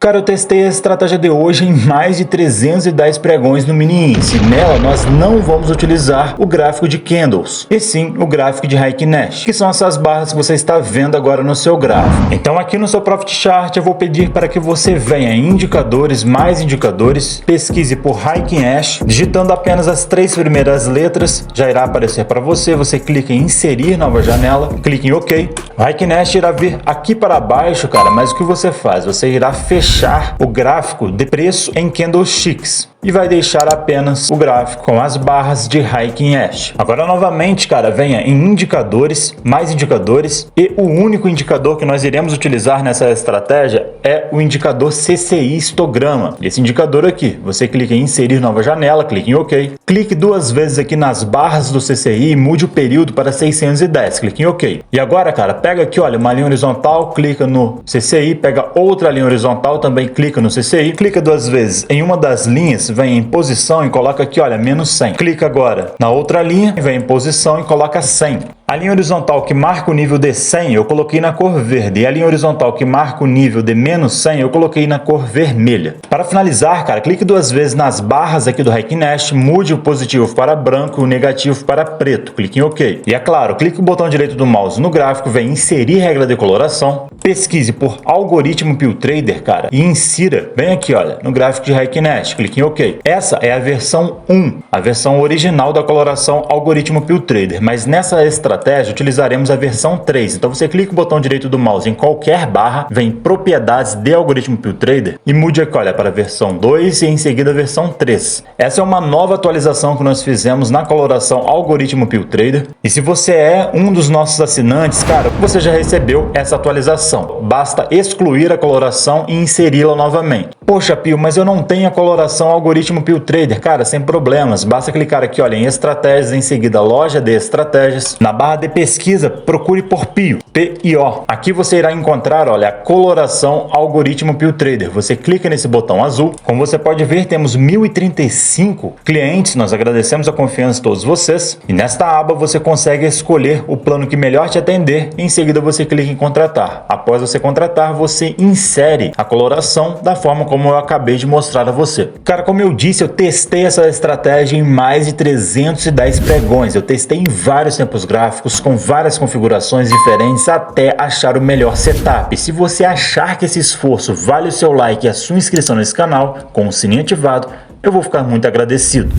Cara, eu testei a estratégia de hoje em mais de 310 pregões no mini índice. Nela, nós não vamos utilizar o gráfico de candles, e sim o gráfico de Heikin Nash, que são essas barras que você está vendo agora no seu gráfico. Então aqui no seu Profit Chart eu vou pedir para que você venha em indicadores, mais indicadores, pesquise por Heikin Nash, digitando apenas as 3 primeiras letras, já irá aparecer para você. Você clica em inserir nova janela, clique em OK. O Heikin Nash irá vir aqui para baixo, cara, mas o que você faz? Você irá fechar o gráfico de preço em candlesticks e vai deixar apenas o gráfico com as barras de Heikin Nash. Agora novamente, cara, venha em indicadores, mais indicadores, e o único indicador que nós iremos utilizar nessa estratégia é o indicador CCI histograma. Esse indicador aqui, você clica em inserir nova janela, clique em OK, clique 2 vezes aqui nas barras do CCI e mude o período para 610, clique em OK. E agora, cara, pega aqui, olha, uma linha horizontal, clica no CCI, pega outra linha horizontal, também clica no CCI, clica 2 vezes em uma das linhas, vem em posição e coloca aqui, olha, menos 100. Clica agora na outra linha, vem em posição e coloca 100. A linha horizontal que marca o nível de 100 eu coloquei na cor verde, e a linha horizontal que marca o nível de menos 100 eu coloquei na cor vermelha. Para finalizar, cara, clique 2 vezes nas barras aqui do Heikin Nash, mude o positivo para branco e o negativo para preto, clique em OK. E é claro, clique o botão direito do mouse no gráfico, vem inserir regra de coloração, pesquise por algoritmo Pill Trader, cara, e insira, bem aqui, olha, no gráfico de Heikin Nash, clique em OK. Essa é a versão 1, a versão original da coloração algoritmo Pill Trader, mas nessa estratégia utilizaremos a versão 3. Então você clica o botão direito do mouse em qualquer barra, vem propriedades de algoritmo Pill Trader e mude aqui, olha, para a versão 2 e em seguida a versão 3. Essa é uma nova atualização que nós fizemos na coloração algoritmo Pill Trader, e se você é um dos nossos assinantes, cara, você já recebeu essa atualização. Basta excluir a coloração e inseri-la novamente. Poxa, Pio, mas eu não tenho a coloração algoritmo Pill Trader. Cara, sem problemas, basta clicar aqui, olha, em estratégias, em seguida loja de estratégias. Na barra de pesquisa, procure por Pio, P-I-O. Aqui você irá encontrar, olha, a coloração algoritmo Pill Trader. Você clica nesse botão azul. Como você pode ver, temos 1035 clientes. Nós agradecemos a confiança de todos vocês. E nesta aba você consegue escolher o plano que melhor te atender. Em seguida você clica em contratar. Após você contratar, você insere a coloração da forma como eu acabei de mostrar a você. Cara, como eu disse, eu testei essa estratégia em mais de 310 pregões. Eu testei em vários tempos gráficos, com várias configurações diferentes, até achar o melhor setup. Se você achar que esse esforço vale o seu like e a sua inscrição nesse canal, com o sininho ativado, eu vou ficar muito agradecido.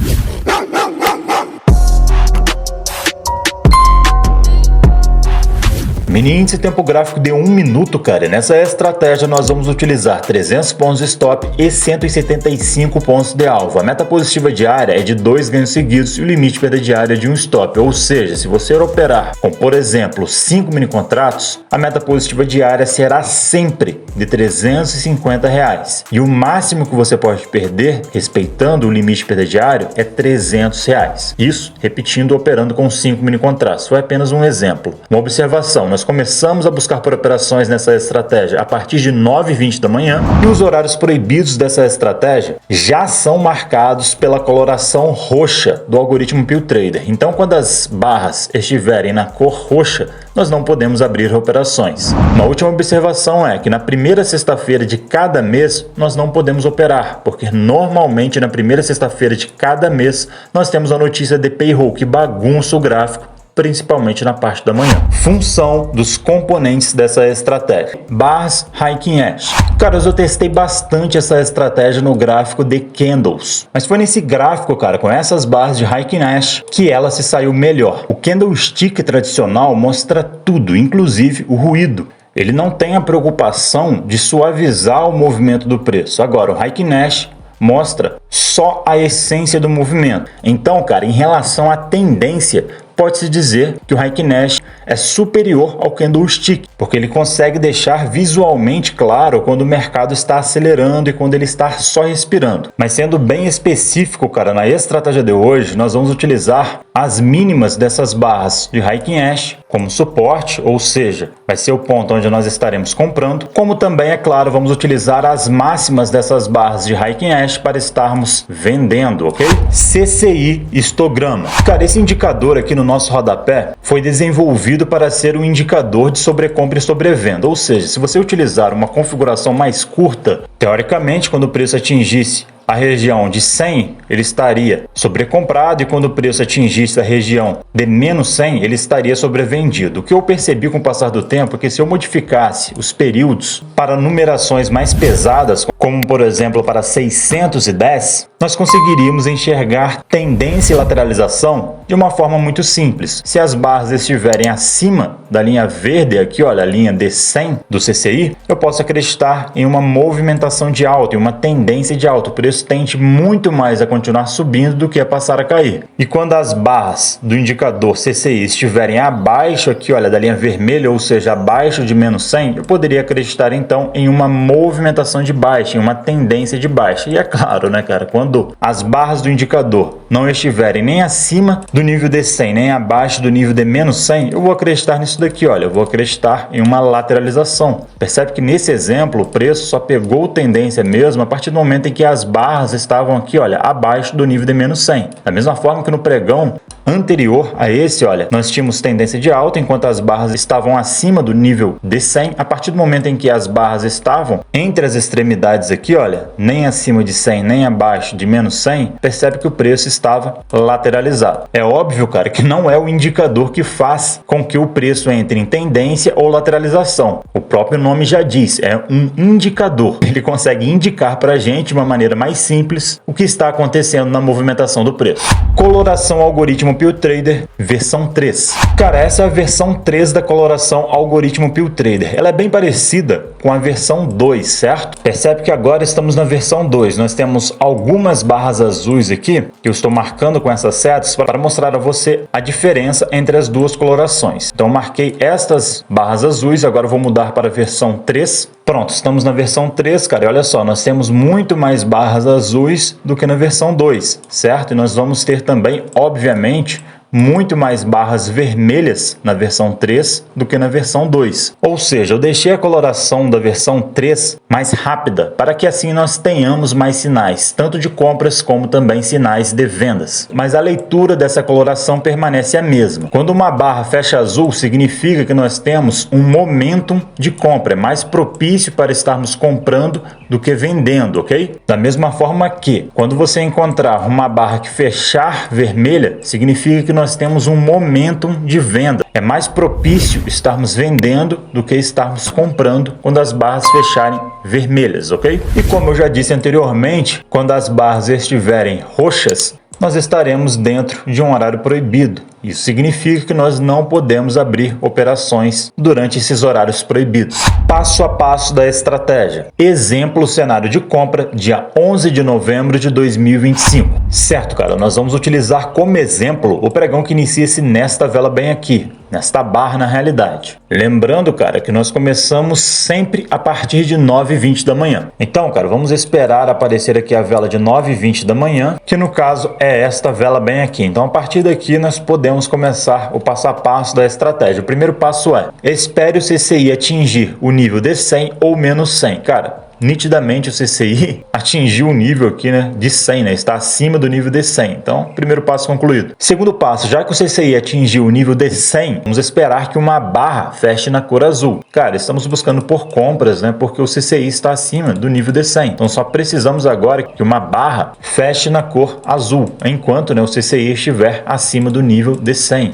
Mini índice tempo gráfico de 1 minuto, cara. Nessa estratégia nós vamos utilizar 300 pontos de stop e 175 pontos de alvo. A meta positiva diária é de 2 ganhos seguidos e o limite perda diária é de 1 stop. Ou seja, se você operar com, por exemplo, 5 mini contratos, a meta positiva diária será sempre de R$350. E o máximo que você pode perder, respeitando o limite perda diário, é R$300. Isso, repetindo, operando com 5 mini contratos. Foi apenas um exemplo. Uma observação, nós começamos a buscar por operações nessa estratégia a partir de 9h20 da manhã e os horários proibidos dessa estratégia já são marcados pela coloração roxa do algoritmo Pill Trader. Então, quando as barras estiverem na cor roxa, nós não podemos abrir operações. Uma última observação é que na primeira sexta-feira de cada mês nós não podemos operar, porque normalmente na primeira sexta-feira de cada mês nós temos a notícia de payroll que bagunça o gráfico, principalmente na parte da manhã. Função dos componentes dessa estratégia. Barras Heikin Nash. Cara, eu testei bastante essa estratégia no gráfico de candles, mas foi nesse gráfico, cara, com essas barras de Heikin Nash, que ela se saiu melhor. O candlestick tradicional mostra tudo, inclusive o ruído. Ele não tem a preocupação de suavizar o movimento do preço. Agora, o Heikin Nash mostra só a essência do movimento. Então, cara, em relação à tendência, pode-se dizer que o Heikin Nash é superior ao candlestick, porque ele consegue deixar visualmente claro quando o mercado está acelerando e quando ele está só respirando. Mas sendo bem específico, cara, na estratégia de hoje, nós vamos utilizar as mínimas dessas barras de Heikin Nash como suporte, ou seja, vai ser o ponto onde nós estaremos comprando, como também, é claro, vamos utilizar as máximas dessas barras de Heikin Nash para estarmos vendendo, ok? CCI histograma. Cara, esse indicador aqui no nosso rodapé foi desenvolvido para ser um indicador de sobrecompra e sobrevenda, ou seja, se você utilizar uma configuração mais curta, teoricamente, quando o preço atingisse a região de 100, ele estaria sobrecomprado, e quando o preço atingisse a região de menos 100, ele estaria sobrevendido. O que eu percebi com o passar do tempo é que se eu modificasse os períodos para numerações mais pesadas, como por exemplo para 610, nós conseguiríamos enxergar tendência e lateralização de uma forma muito simples. Se as barras estiverem acima da linha verde aqui, olha, a linha de 100 do CCI, eu posso acreditar em uma movimentação de alta, em uma tendência de alta. O preço tende muito mais a continuar subindo do que a passar a cair. E quando as barras do indicador CCI estiverem abaixo aqui, olha, da linha vermelha, ou seja, abaixo de menos 100, eu poderia acreditar então em uma movimentação de baixa, em uma tendência de baixa. E é claro, né, cara, quando as barras do indicador não estiverem nem acima do nível de 100, nem abaixo do nível de menos 100, eu vou acreditar nisso daqui, olha, eu vou acreditar em uma lateralização. Percebe que nesse exemplo o preço só pegou tendência mesmo a partir do momento em que as barras estavam aqui, olha, abaixo do nível de menos 100. Da mesma forma que no pregão anterior a esse, olha, nós tínhamos tendência de alta enquanto as barras estavam acima do nível de 100. A partir do momento em que as barras estavam entre as extremidades aqui, olha, nem acima de 100, nem abaixo de menos 100, percebe que o preço estava lateralizado. É óbvio, cara, que não é o indicador que faz com que o preço entre em tendência ou lateralização. O próprio nome já diz, é um indicador. Ele consegue indicar para a gente de uma maneira mais simples o que está acontecendo na movimentação do preço. Coloração algoritmo PillTrader versão 3. Cara, essa é a versão 3 da coloração algoritmo PillTrader. Ela é bem parecida com a versão 2, certo? Percebe que agora estamos na versão 2. Nós temos algumas barras azuis aqui, que eu estou marcando com essas setas para mostrar a você a diferença entre as duas colorações. Então, marquei estas barras azuis, agora eu vou mudar para a versão 3. Pronto, estamos na versão 3, cara, e olha só, nós temos muito mais barras azuis do que na versão 2, certo? E nós vamos ter também, obviamente, muito mais barras vermelhas na versão 3 do que na versão 2. Ou seja, eu deixei a coloração da versão 3 mais rápida, para que assim nós tenhamos mais sinais, tanto de compras como também sinais de vendas. Mas a leitura dessa coloração permanece a mesma. Quando uma barra fecha azul, significa que nós temos um momentum de compra, é mais propício para estarmos comprando do que vendendo, ok? Da mesma forma que, quando você encontrar uma barra que fechar vermelha, significa que nós temos um momentum de venda. É mais propício estarmos vendendo do que estarmos comprando quando as barras fecharem vermelhas, ok? E como eu já disse anteriormente, quando as barras estiverem roxas, nós estaremos dentro de um horário proibido. Isso significa que nós não podemos abrir operações durante esses horários proibidos. Passo a passo da estratégia. Exemplo, cenário de compra, dia 11 de novembro de 2025. Certo, cara, nós vamos utilizar como exemplo o pregão que inicia-se nesta vela bem aqui, nesta barra na realidade. Lembrando, cara, que nós começamos sempre a partir de 9h20 da manhã. Então, cara, vamos esperar aparecer aqui a vela de 9h20 da manhã, que no caso é esta vela bem aqui. Então, a partir daqui nós podemos começar o passo a passo da estratégia. O primeiro passo é: espere o CCI atingir o nível de 100 ou menos 100. Cara, nitidamente o CCI atingiu o nível aqui, né, de 100, né, está acima do nível de 100. Então, primeiro passo concluído. Segundo passo, já que o CCI atingiu o nível de 100, vamos esperar que uma barra feche na cor azul. Cara, estamos buscando por compras, né, porque o CCI está acima do nível de 100. Então, só precisamos agora que uma barra feche na cor azul, enquanto, né, o CCI estiver acima do nível de 100.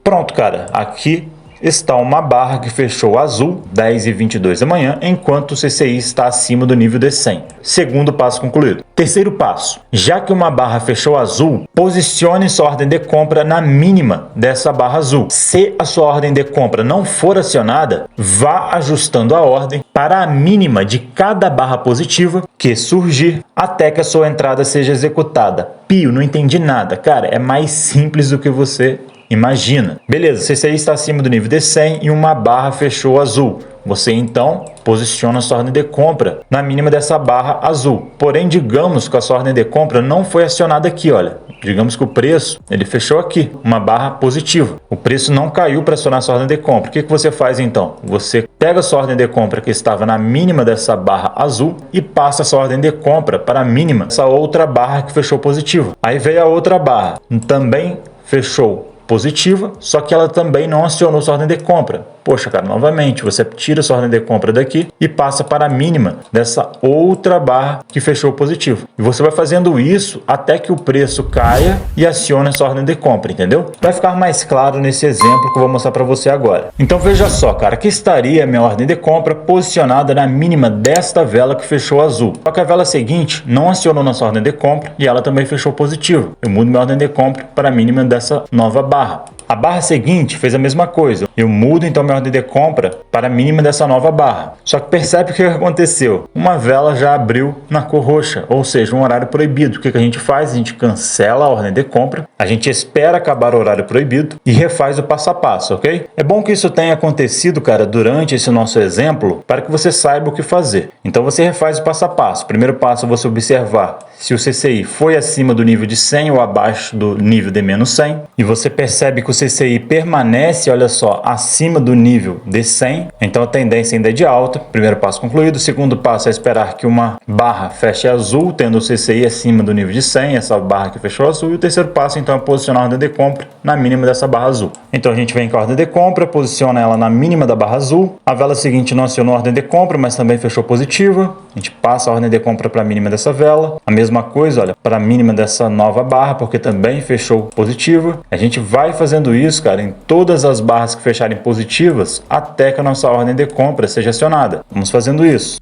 Pronto, cara, aqui está uma barra que fechou azul, 10h22 da manhã, enquanto o CCI está acima do nível de 100. Segundo passo concluído. Terceiro passo. Já que uma barra fechou azul, posicione sua ordem de compra na mínima dessa barra azul. Se a sua ordem de compra não for acionada, vá ajustando a ordem para a mínima de cada barra positiva que surgir até que a sua entrada seja executada. Pio, não entendi nada. Cara, é mais simples do que você imagina. Beleza, CCI está acima do nível de 100 e uma barra fechou azul. Você então posiciona a sua ordem de compra na mínima dessa barra azul. Porém, digamos que a sua ordem de compra não foi acionada aqui, olha. Digamos que o preço, ele fechou aqui, uma barra positiva. O preço não caiu para acionar a sua ordem de compra. O que você faz então? Você pega a sua ordem de compra que estava na mínima dessa barra azul e passa a sua ordem de compra para a mínima dessa outra barra que fechou positiva. Aí veio a outra barra, também fechou positiva, só que ela também não acionou sua ordem de compra. Poxa, cara, novamente, você tira sua ordem de compra daqui e passa para a mínima dessa outra barra que fechou positivo. E você vai fazendo isso até que o preço caia e acione a sua ordem de compra, entendeu? Vai ficar mais claro nesse exemplo que eu vou mostrar para você agora. Então veja só, cara, aqui estaria a minha ordem de compra posicionada na mínima desta vela que fechou azul. Só que a vela seguinte não acionou nossa ordem de compra e ela também fechou positivo. Eu mudo minha ordem de compra para a mínima dessa nova barra. A barra seguinte fez a mesma coisa. Eu mudo então minha ordem de compra para a mínima dessa nova barra. Só que percebe o que aconteceu? Uma vela já abriu na cor roxa, ou seja, um horário proibido. O que a gente faz? A gente cancela a ordem de compra, a gente espera acabar o horário proibido e refaz o passo a passo, ok? É bom que isso tenha acontecido, cara, durante esse nosso exemplo, para que você saiba o que fazer. Então você refaz o passo a passo. Primeiro passo é você observar se o CCI foi acima do nível de 100 ou abaixo do nível de menos 100, e você percebe que o CCI permanece, olha só, acima do nível de 100, então a tendência ainda é de alta. Primeiro passo concluído. Segundo passo é esperar que uma barra feche azul, tendo o CCI acima do nível de 100, essa barra que fechou azul. E o terceiro passo então é posicionar a ordem de compra na mínima dessa barra azul. Então a gente vem com a ordem de compra, posiciona ela na mínima da barra azul. A vela seguinte não acionou a ordem de compra, mas também fechou positiva. A gente passa a ordem de compra para a mínima dessa vela. A mesma coisa, olha, para a mínima dessa nova barra, porque também fechou positiva. A gente vai fazendo isso, cara, em todas as barras que fecharem positivas, até que a nossa ordem de compra seja acionada. Vamos fazendo isso.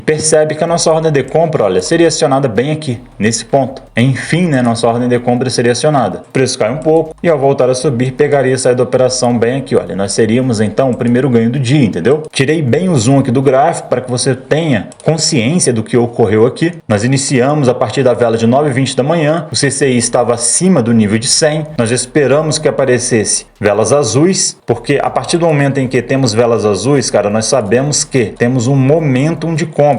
Percebe que a nossa ordem de compra, olha, seria acionada bem aqui, nesse ponto. Enfim, né, nossa ordem de compra seria acionada. O preço cai um pouco e ao voltar a subir, pegaria a saída da operação bem aqui, olha. Nós seríamos então o primeiro ganho do dia, entendeu? Tirei bem o zoom aqui do gráfico para que você tenha consciência do que ocorreu aqui. Nós iniciamos a partir da vela de 9h20 da manhã, o CCI estava acima do nível de 100. Nós esperamos que aparecesse velas azuis, porque a partir do momento em que temos velas azuis, cara, nós sabemos que temos um momentum de compra.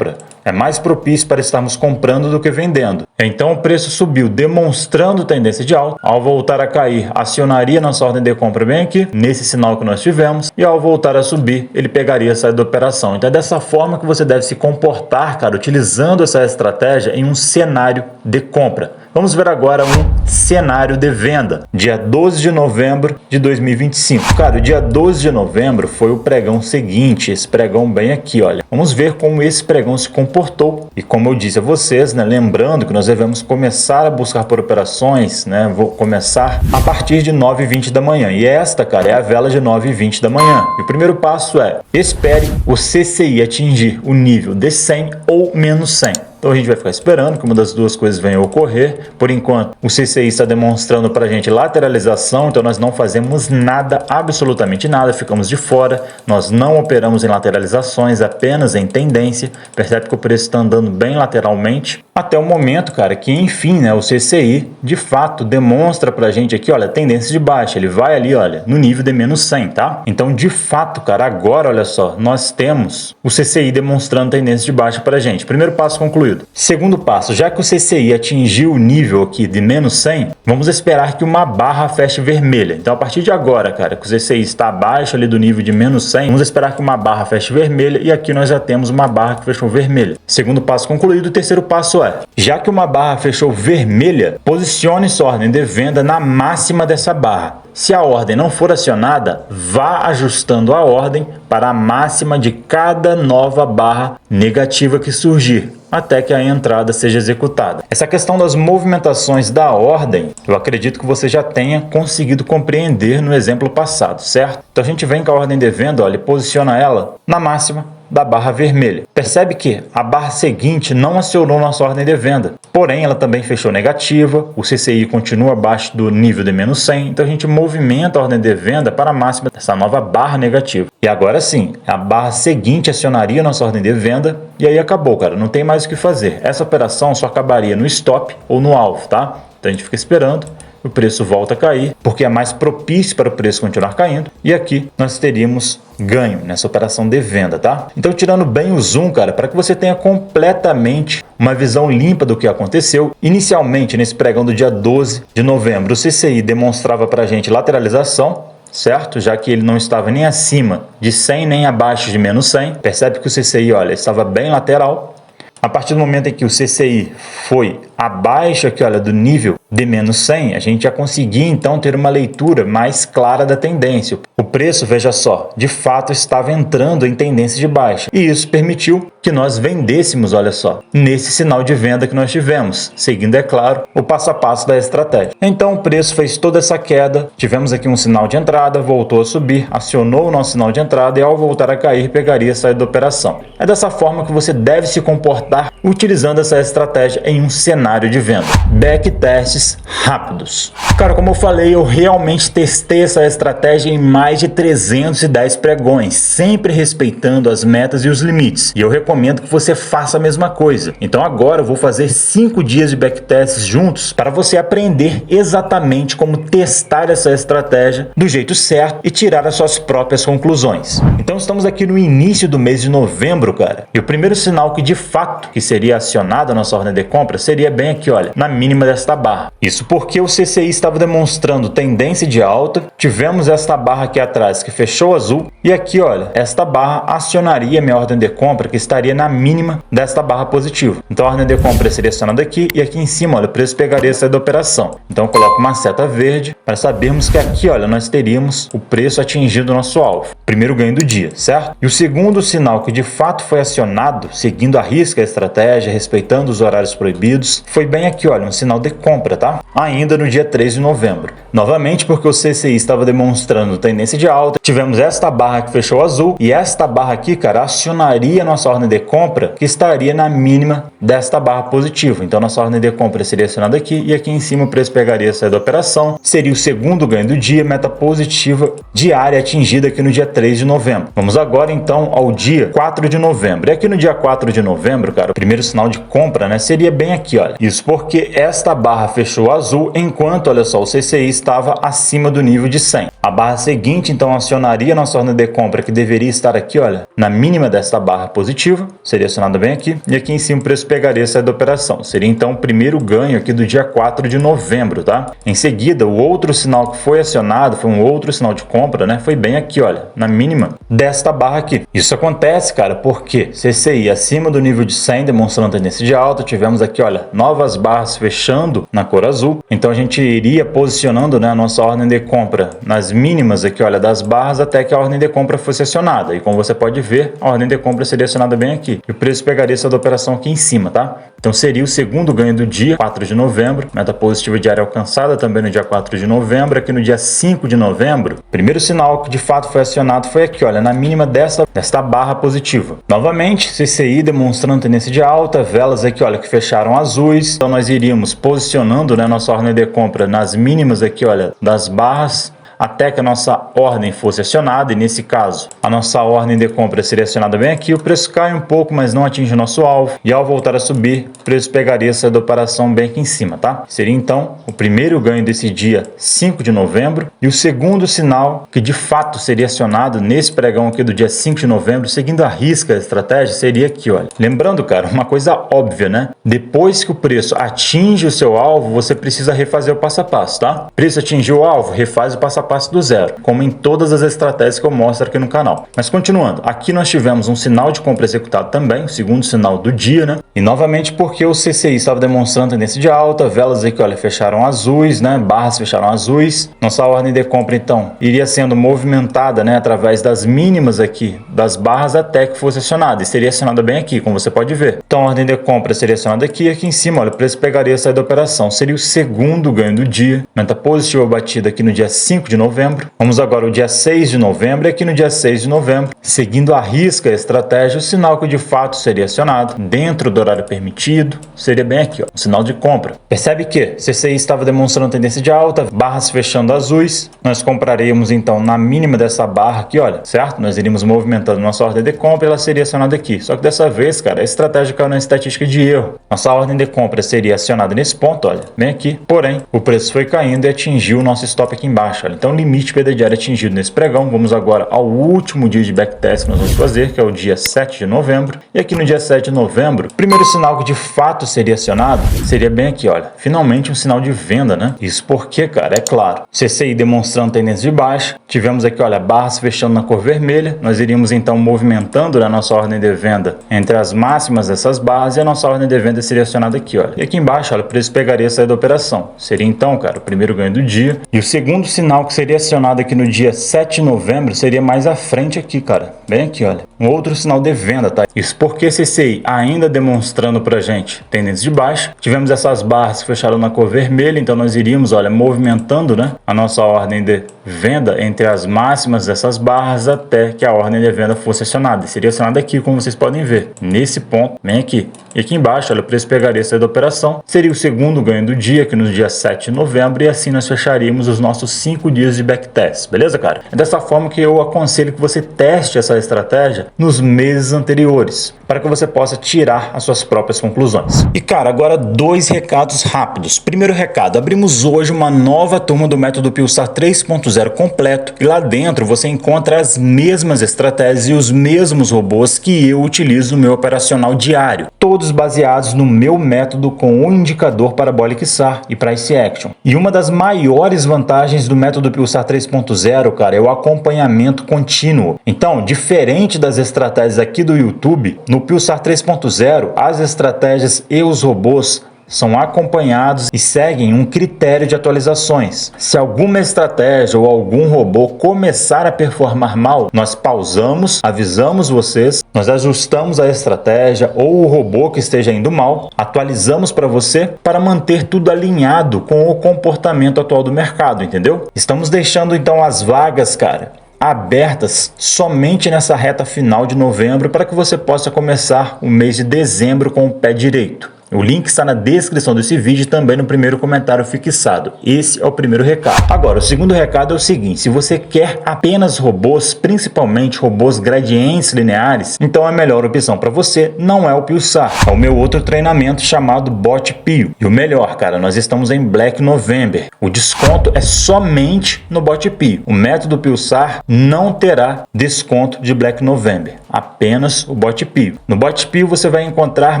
É mais propício para estarmos comprando do que vendendo. Então o preço subiu, demonstrando tendência de alta. Ao voltar a cair, acionaria nossa ordem de compra bem aqui, nesse sinal que nós tivemos. E ao voltar a subir, ele pegaria a saída da operação. Então é dessa forma que você deve se comportar, cara, utilizando essa estratégia em um cenário de compra. Vamos ver agora um cenário de venda. Dia 12 de novembro de 2025. Cara, o dia 12 de novembro foi o pregão seguinte, esse pregão bem aqui, olha. Vamos ver como esse pregão se comportou. E como eu disse a vocês, né, lembrando que nós devemos começar a buscar por operações, né, vou começar a partir de 9h20 da manhã. E esta, cara, é a vela de 9h20 da manhã. E o primeiro passo é, espere o CCI atingir o nível de 100 ou menos 100. Então a gente vai ficar esperando que uma das duas coisas venha a ocorrer. Por enquanto, o CCI está demonstrando para a gente lateralização, então nós não fazemos nada, absolutamente nada, ficamos de fora. Nós não operamos em lateralizações, apenas em tendência. Percebe que o preço está andando bem lateralmente. Até o momento, cara, que enfim, né, o CCI de fato demonstra para a gente aqui, olha, tendência de baixa. Ele vai ali, olha, no nível de menos 100, tá? Então, de fato, cara, agora, olha só, nós temos o CCI demonstrando tendência de baixa para a gente. Primeiro passo concluído. Segundo passo, já que o CCI atingiu o nível aqui de menos 100, vamos esperar que uma barra feche vermelha. Então, a partir de agora, cara, que o CCI está abaixo ali do nível de menos 100, vamos esperar que uma barra feche vermelha e aqui nós já temos uma barra que fechou vermelha. Segundo passo concluído, o terceiro passo é, já que uma barra fechou vermelha, posicione sua ordem de venda na máxima dessa barra. Se a ordem não for acionada, vá ajustando a ordem para a máxima de cada nova barra negativa que surgir, até que a entrada seja executada. Essa questão das movimentações da ordem, eu acredito que você já tenha conseguido compreender no exemplo passado, certo? Então a gente vem com a ordem de venda, olha, e posiciona ela na máxima da barra vermelha. Percebe que a barra seguinte não acionou nossa ordem de venda, porém ela também fechou negativa, o CCI continua abaixo do nível de menos 100, então a gente movimenta a ordem de venda para a máxima dessa nova barra negativa. E agora sim, a barra seguinte acionaria nossa ordem de venda e aí acabou, cara, não tem mais o que fazer. Essa operação só acabaria no stop ou no alvo, tá? Então a gente fica esperando. O preço volta a cair, porque é mais propício para o preço continuar caindo. E aqui nós teríamos ganho nessa operação de venda, tá? Então, tirando bem o zoom, cara, para que você tenha completamente uma visão limpa do que aconteceu. Inicialmente, nesse pregão do dia 12 de novembro, o CCI demonstrava para a gente lateralização, certo? Já que ele não estava nem acima de 100, nem abaixo de menos 100. Percebe que o CCI, olha, estava bem lateral. A partir do momento em que o CCI foi abaixo aqui, olha, do nível de menos 100, a gente já conseguia então ter uma leitura mais clara da tendência. O preço, veja só, de fato estava entrando em tendência de baixa e isso permitiu que nós vendêssemos, olha só, nesse sinal de venda que nós tivemos, seguindo, é claro, o passo a passo da estratégia. Então o preço fez toda essa queda, tivemos aqui um sinal de entrada, voltou a subir, acionou o nosso sinal de entrada e ao voltar a cair pegaria a saída da operação. É dessa forma que você deve se comportar utilizando essa estratégia em um cenário de venda. Backtests rápidos. Cara, como eu falei, eu realmente testei essa estratégia em mais de 310 pregões, sempre respeitando as metas e os limites. E eu recomendo que você faça a mesma coisa. Então agora eu vou fazer 5 dias de backtests juntos para você aprender exatamente como testar essa estratégia do jeito certo e tirar as suas próprias conclusões. Então estamos aqui no início do mês de novembro, cara. E o primeiro sinal que de fato que seria acionado a nossa ordem de compra seria bem aqui, olha, na mínima desta barra. Isso porque o CCI estava demonstrando tendência de alta, tivemos esta barra aqui atrás que fechou azul e aqui, olha, esta barra acionaria minha ordem de compra que estaria na mínima desta barra positiva. Então a ordem de compra seria acionada aqui e aqui em cima, olha, o preço pegaria a saída da operação. Então eu coloco uma seta verde para sabermos que aqui, olha, nós teríamos o preço atingindo o nosso alvo. Primeiro ganho do dia, certo? E o segundo sinal que de fato foi acionado, seguindo à risca a estratégia, respeitando os horários proibidos, foi bem aqui, olha, um sinal de compra, tá? Ainda no dia 3 de novembro. Novamente porque o CCI estava demonstrando tendência de alta, tivemos esta barra que fechou azul e esta barra aqui, cara, acionaria nossa ordem de compra que estaria na mínima desta barra positiva. Então nossa ordem de compra seria acionada aqui e aqui em cima o preço pegaria a saída da operação. Seria o segundo ganho do dia, meta positiva diária atingida aqui no dia 3 de novembro. Vamos agora então ao dia 4 de novembro. E aqui no dia 4 de novembro, cara, o primeiro sinal de compra, né, seria bem aqui, olha. Isso porque esta barra fechou azul enquanto, olha só, o CCI estava acima do nível de 100. A barra seguinte então acionaria nossa ordem de compra que deveria estar aqui, olha, na mínima desta barra positiva, seria acionada bem aqui, e aqui em cima o preço pegaria a saída da operação. Seria então o primeiro ganho aqui do dia 4 de novembro, tá? Em seguida, o outro sinal que foi acionado, foi um outro sinal de compra, né? Foi bem aqui, olha, na mínima desta barra aqui. Isso acontece, cara, porque CCI acima do nível de 100, demonstrando tendência de alta, tivemos aqui, olha, novas barras fechando na cor azul, então a gente iria posicionando, né, a nossa ordem de compra nas mínimas aqui, olha, das barras até que a ordem de compra fosse acionada. E como você pode ver, a ordem de compra seria acionada bem aqui. E o preço pegaria essa da operação aqui em cima, tá? Então seria o segundo ganho do dia, 4 de novembro, meta positiva diária alcançada também no dia 4 de novembro. Aqui no dia 5 de novembro, primeiro sinal que de fato foi acionado foi aqui, olha, na mínima desta barra positiva. Novamente, CCI demonstrando tendência de alta, velas aqui, olha, que fecharam azuis. Então nós iríamos posicionando, né, nossa ordem de compra nas mínimas aqui, olha, das barras, até que a nossa ordem fosse acionada, e nesse caso a nossa ordem de compra seria acionada bem aqui, o preço cai um pouco, mas não atinge o nosso alvo, e ao voltar a subir, o preço pegaria essa da operação bem aqui em cima, tá? Seria então o primeiro ganho desse dia 5 de novembro, e o segundo sinal que de fato seria acionado nesse pregão aqui do dia 5 de novembro, seguindo a risca a estratégia, seria aqui, olha. Lembrando, cara, uma coisa óbvia, né? Depois que o preço atinge o seu alvo, você precisa refazer o passo a passo, tá? Preço atingiu o alvo, refaz o passo a passo do zero, como em todas as estratégias que eu mostro aqui no canal. Mas continuando, aqui nós tivemos um sinal de compra executado também, o segundo sinal do dia, né? E novamente porque o CCI estava demonstrando tendência de alta, velas aqui, olha, fecharam azuis, né? Barras fecharam azuis. Nossa ordem de compra, então, iria sendo movimentada, né, através das mínimas aqui, das barras, até que fosse acionada. E seria acionada bem aqui, como você pode ver. Então a ordem de compra seria acionada aqui, aqui em cima, olha, o preço pegaria a saída da operação. Seria o segundo ganho do dia. Meta positiva batida aqui no dia 5 de novembro. Vamos agora ao dia 6 de novembro, e aqui no dia 6 de novembro, seguindo a risca a estratégia, o sinal que de fato seria acionado dentro do horário permitido, seria bem aqui, ó, um sinal de compra. Percebe que CCI estava demonstrando tendência de alta, barras fechando azuis, nós compraríamos então na mínima dessa barra aqui, olha, certo? Nós iríamos movimentando nossa ordem de compra e ela seria acionada aqui. Só que dessa vez, cara, a estratégia caiu na estatística de erro. Nossa ordem de compra seria acionada nesse ponto, olha, bem aqui, porém, o preço foi caindo e atingiu o nosso stop aqui embaixo, olha. Então Então, limite perda diária atingido nesse pregão. Vamos agora ao último dia de backtest que nós vamos fazer, que é o dia 7 de novembro. E aqui no dia 7 de novembro, o primeiro sinal que de fato seria acionado seria bem aqui, olha. Finalmente um sinal de venda, né? Isso porque, cara, é claro, CCI demonstrando tendência de baixa. Tivemos aqui, olha, barras fechando na cor vermelha. Nós iríamos então movimentando a nossa ordem de venda entre as máximas dessas barras e a nossa ordem de venda seria acionada aqui, olha. E aqui embaixo, olha, o preço pegaria a saída da operação. Seria então, cara, o primeiro ganho do dia. E o segundo sinal que seria acionado aqui no dia 7 de novembro seria mais à frente aqui, cara. Bem aqui, olha. Um outro sinal de venda, tá? Isso porque CCI ainda demonstrando pra gente tendência de baixa. Tivemos essas barras que fecharam na cor vermelha, então nós iríamos, olha, movimentando, né, a nossa ordem de venda entre as máximas dessas barras até que a ordem de venda fosse acionada. E seria acionada aqui, como vocês podem ver. Nesse ponto, bem aqui. E aqui embaixo, olha, o preço pegaria a saída da operação. Seria o segundo ganho do dia, aqui no dia 7 de novembro, e assim nós fecharíamos os nossos 5 dias de backtest. Beleza, cara? É dessa forma que eu aconselho que você teste essa estratégia nos meses anteriores, para que você possa tirar as suas próprias conclusões. E, cara, agora 2 recados rápidos. Primeiro recado, abrimos hoje uma nova turma do método Pulsar 3.0 completo, e lá dentro você encontra as mesmas estratégias e os mesmos robôs que eu utilizo no meu operacional diário, todos baseados no meu método com o indicador Parabolic SAR e Price Action. E uma das maiores vantagens do método Pulsar 3.0, cara, é o acompanhamento contínuo. Então, diferente das estratégias aqui do YouTube, no Pulsar 3.0, as estratégias e os robôs são acompanhados e seguem um critério de atualizações. Se alguma estratégia ou algum robô começar a performar mal, nós pausamos, avisamos vocês, nós ajustamos a estratégia ou o robô que esteja indo mal, atualizamos para você para manter tudo alinhado com o comportamento atual do mercado, entendeu? Estamos deixando então as vagas, cara, abertas somente nessa reta final de novembro para que você possa começar o mês de dezembro com o pé direito. O link está na descrição desse vídeo e também no primeiro comentário fixado. Esse é o primeiro recado. Agora, o segundo recado é o seguinte: se você quer apenas robôs, principalmente robôs gradientes lineares, então a melhor opção para você não é o Pulsar, é o meu outro treinamento chamado BotPio. E o melhor, cara, nós estamos em Black November. O desconto é somente no BotPio. O método Pulsar não terá desconto de Black November, apenas o BotPio. No BotPio você vai encontrar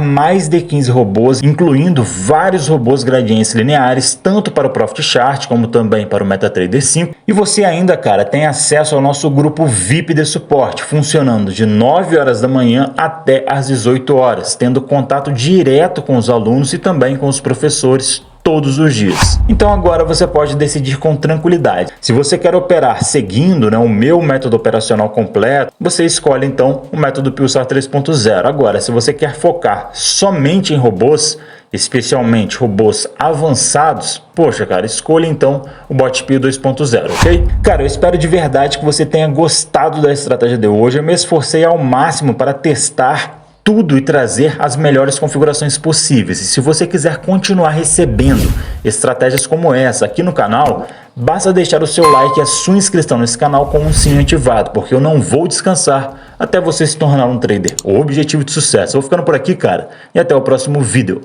mais de 15 robôs, incluindo vários robôs gradientes lineares, tanto para o Profit Chart como também para o MetaTrader 5. E você ainda, cara, tem acesso ao nosso grupo VIP de suporte, funcionando de 9 horas da manhã até às 18 horas, tendo contato direto com os alunos e também com os professores todos os dias. Então agora você pode decidir com tranquilidade. Se você quer operar seguindo, né, o meu método operacional completo, você escolhe então o método Pulsar 3.0. Agora, se você quer focar somente em robôs, especialmente robôs avançados, poxa, cara, escolha então o BotPio 2.0, ok? Cara, eu espero de verdade que você tenha gostado da estratégia de hoje. Eu me esforcei ao máximo para testar tudo e trazer as melhores configurações possíveis. E se você quiser continuar recebendo estratégias como essa aqui no canal, basta deixar o seu like e a sua inscrição nesse canal com o sininho ativado, porque eu não vou descansar até você se tornar um trader. O objetivo de sucesso. Eu vou ficando por aqui, cara, e até o próximo vídeo.